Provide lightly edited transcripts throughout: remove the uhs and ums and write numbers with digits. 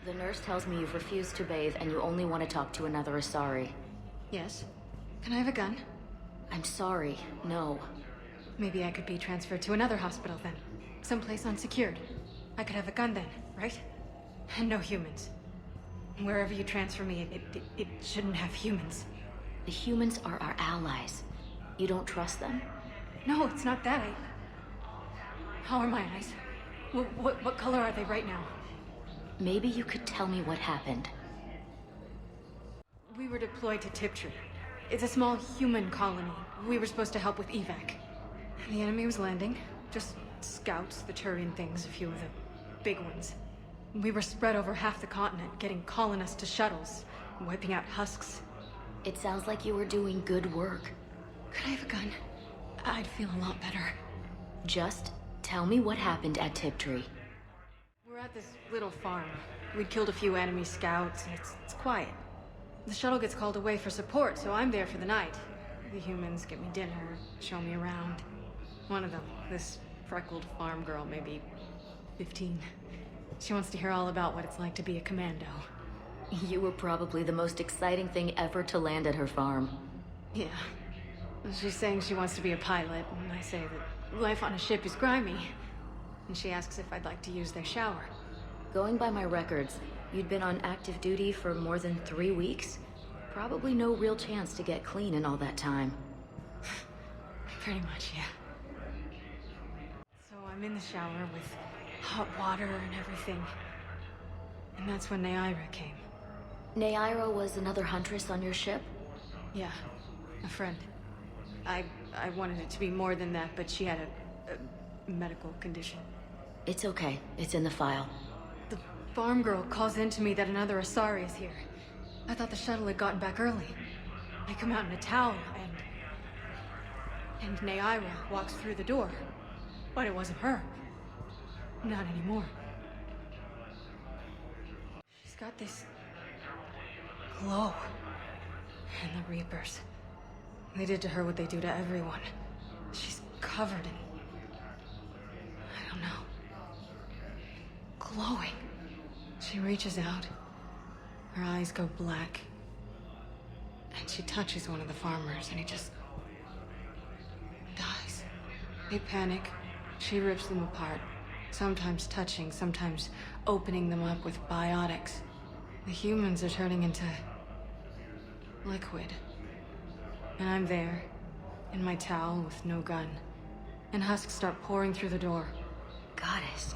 The nurse tells me you've refused to bathe and you only want to talk to another Asari. Yes. Can I have a gun? I'm sorry, no. Maybe I could be transferred to another hospital then. Someplace unsecured. I could have a gun then, right? And no humans. Wherever you transfer me, it shouldn't have humans. The humans are our allies. You don't trust them? No, it's not that. How are my eyes? What color are they right now? Maybe you could tell me what happened. We were deployed to Tiptree. It's a small human colony. We were supposed to help with evac. The enemy was landing. Just scouts, the Turian things, a few of the big ones. We were spread over half the continent, getting colonists to shuttles, wiping out husks. It sounds like you were doing good work. Could I have a gun? I'd feel a lot better. Just tell me what happened at Tiptree. We're at this little farm. We'd killed a few enemy scouts, and it's quiet. The shuttle gets called away for support, so I'm there for the night. The humans get me dinner, show me around. One of them, this freckled farm girl, maybe 15. She wants to hear all about what it's like to be a commando. You were probably the most exciting thing ever to land at her farm. Yeah. She's saying she wants to be a pilot, and I say that life on a ship is grimy. And she asks if I'd like to use their shower. Going by my records, you'd been on active duty for more than 3 weeks. Probably no real chance to get clean in all that time. Pretty much, yeah. So I'm in the shower with hot water and everything. And that's when Neaira came. Neaira was another huntress on your ship? Yeah, a friend. I wanted it to be more than that, but she had a medical condition. It's okay. It's in the file. The farm girl calls in to me that another Asari is here. I thought the shuttle had gotten back early. I come out in a towel, and Neaira walks through the door. But it wasn't her. Not anymore. She's got this glow. And the Reapers. They did to her what they do to everyone. She's covered in... I don't know. Glowing. She reaches out. Her eyes go black. And she touches one of the farmers, and he just... dies. They panic. She rips them apart. Sometimes touching, sometimes opening them up with biotics. The humans are turning into... liquid. And I'm there, in my towel with no gun. And husks start pouring through the door. Goddess.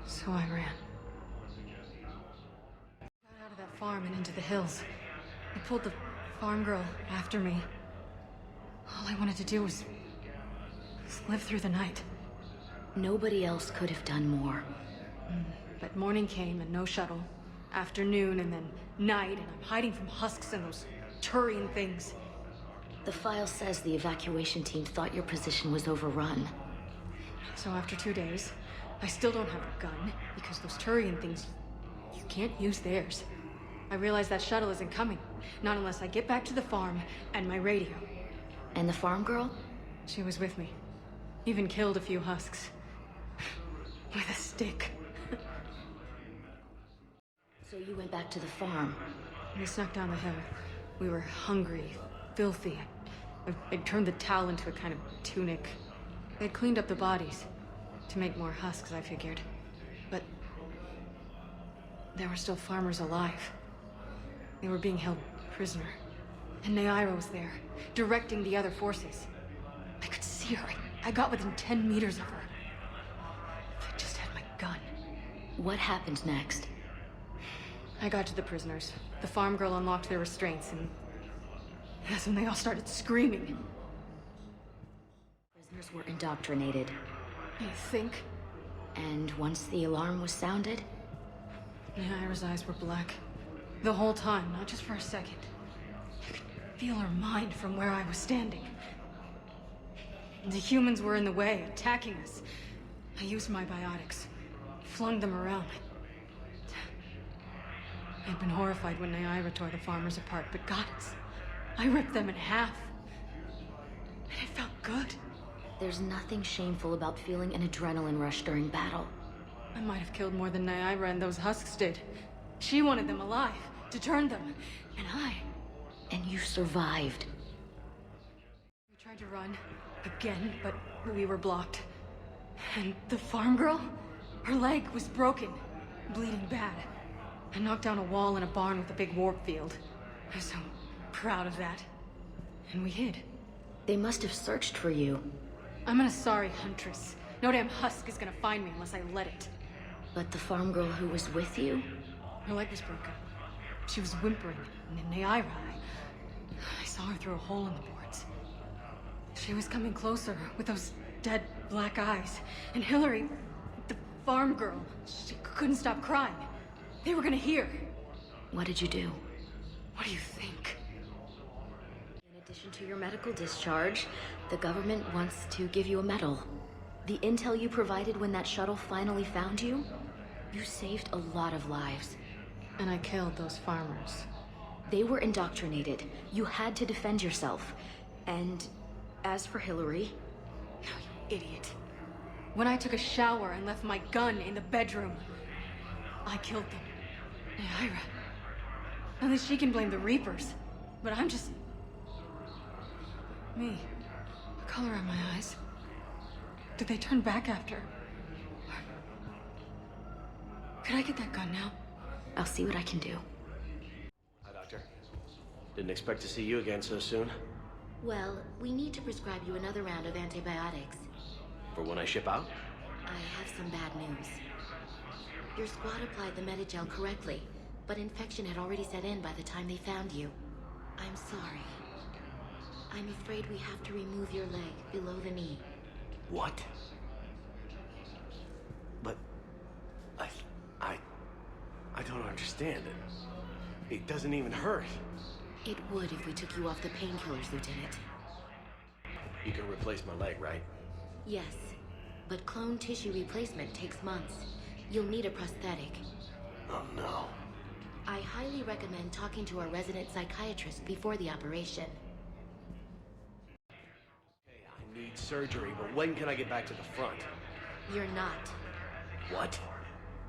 So I ran. Got out of that farm and into the hills. I pulled the farm girl after me. All I wanted to do was live through the night. Nobody else could have done more. But morning came and no shuttle. Afternoon and then night, and I'm hiding from husks and those Turian things. The file says the evacuation team thought your position was overrun. So after 2 days, I still don't have a gun, because those Turian things, you can't use theirs. I realize that shuttle isn't coming, not unless I get back to the farm and my radio. And the farm girl? She was with me. Even killed a few husks. With a stick. So you went back to the farm? We snuck down the hill. We were hungry, filthy. I'd turned the towel into a kind of tunic. They'd cleaned up the bodies. To make more husks, I figured. But... there were still farmers alive. They were being held prisoner. And Neaira was there, directing the other forces. I could see her. I got within 10 meters of her. If I just had my gun. What happened next? I got to the prisoners. The farm girl unlocked their restraints, and that's when they all started screaming. Prisoners were indoctrinated. You think? And once the alarm was sounded? Neaira's eyes were black. The whole time, not just for a second. I could feel her mind from where I was standing. The humans were in the way, attacking us. I used my biotics, flung them around. I'd been horrified when Neaira tore the farmers apart, but gods, I ripped them in half. And it felt good. There's nothing shameful about feeling an adrenaline rush during battle. I might have killed more than Neaira and those husks did. She wanted them alive, to turn them. And And you survived. We tried to run, again, but we were blocked. And the farm girl? Her leg was broken, bleeding bad. I knocked down a wall in a barn with a big warp field. I was so proud of that. And we hid. They must have searched for you. I'm an Asari huntress. No damn husk is gonna find me unless I let it. But the farm girl who was with you? Her leg was broken. She was whimpering, and Naira, I saw her through a hole in the boards. She was coming closer with those dead black eyes. And Hillary, the farm girl, she couldn't stop crying. They were gonna hear. What did you do? What do you think? In addition to your medical discharge, the government wants to give you a medal. The intel you provided when that shuttle finally found you, you saved a lot of lives. And I killed those farmers. They were indoctrinated. You had to defend yourself. And as for Hillary... Oh, you idiot. When I took a shower and left my gun in the bedroom, I killed them. Naira. At least she can blame the Reapers. But I'm just... me. The color in my eyes. Did they turn back after? Could I get that gun now? I'll see what I can do. Hi, Doctor. Didn't expect to see you again so soon. Well, we need to prescribe you another round of antibiotics. For when I ship out? I have some bad news. Your squad applied the Medigel correctly, but infection had already set in by the time they found you. I'm sorry. I'm afraid we have to remove your leg below the knee. What? But... I don't understand it. It doesn't even hurt. It would if we took you off the painkillers, Lieutenant. You can replace my leg, right? Yes, but clone tissue replacement takes months. You'll need a prosthetic. Oh, no. I highly recommend talking to our resident psychiatrist before the operation. Hey, I need surgery, but when can I get back to the front? You're not. What?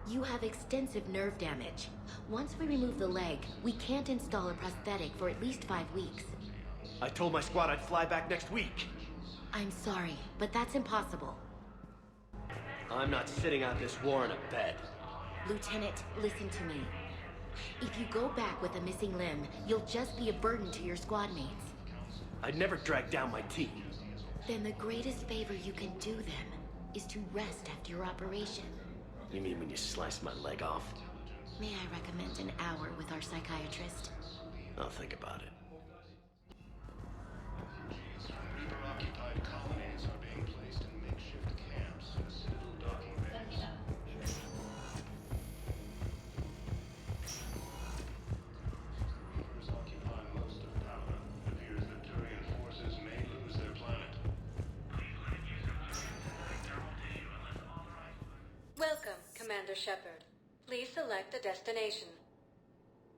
You have extensive nerve damage. Once we remove the leg, we can't install a prosthetic for at least 5 weeks. I told my squad I'd fly back next week. I'm sorry, but that's impossible. I'm not sitting out this war in a bed. Lieutenant, listen to me. If you go back with a missing limb, you'll just be a burden to your squad mates. I'd never drag down my team. Then the greatest favor you can do them is to rest after your operation. You mean when you slice my leg off? May I recommend an hour with our psychiatrist? I'll think about it. Occupied colonies are being placed in makeshift camps in a Citadel docking bay. Reapers occupy most of Paragon. It appears that Turian forces may lose their planet. Welcome, Commander Shepard. Please select a destination.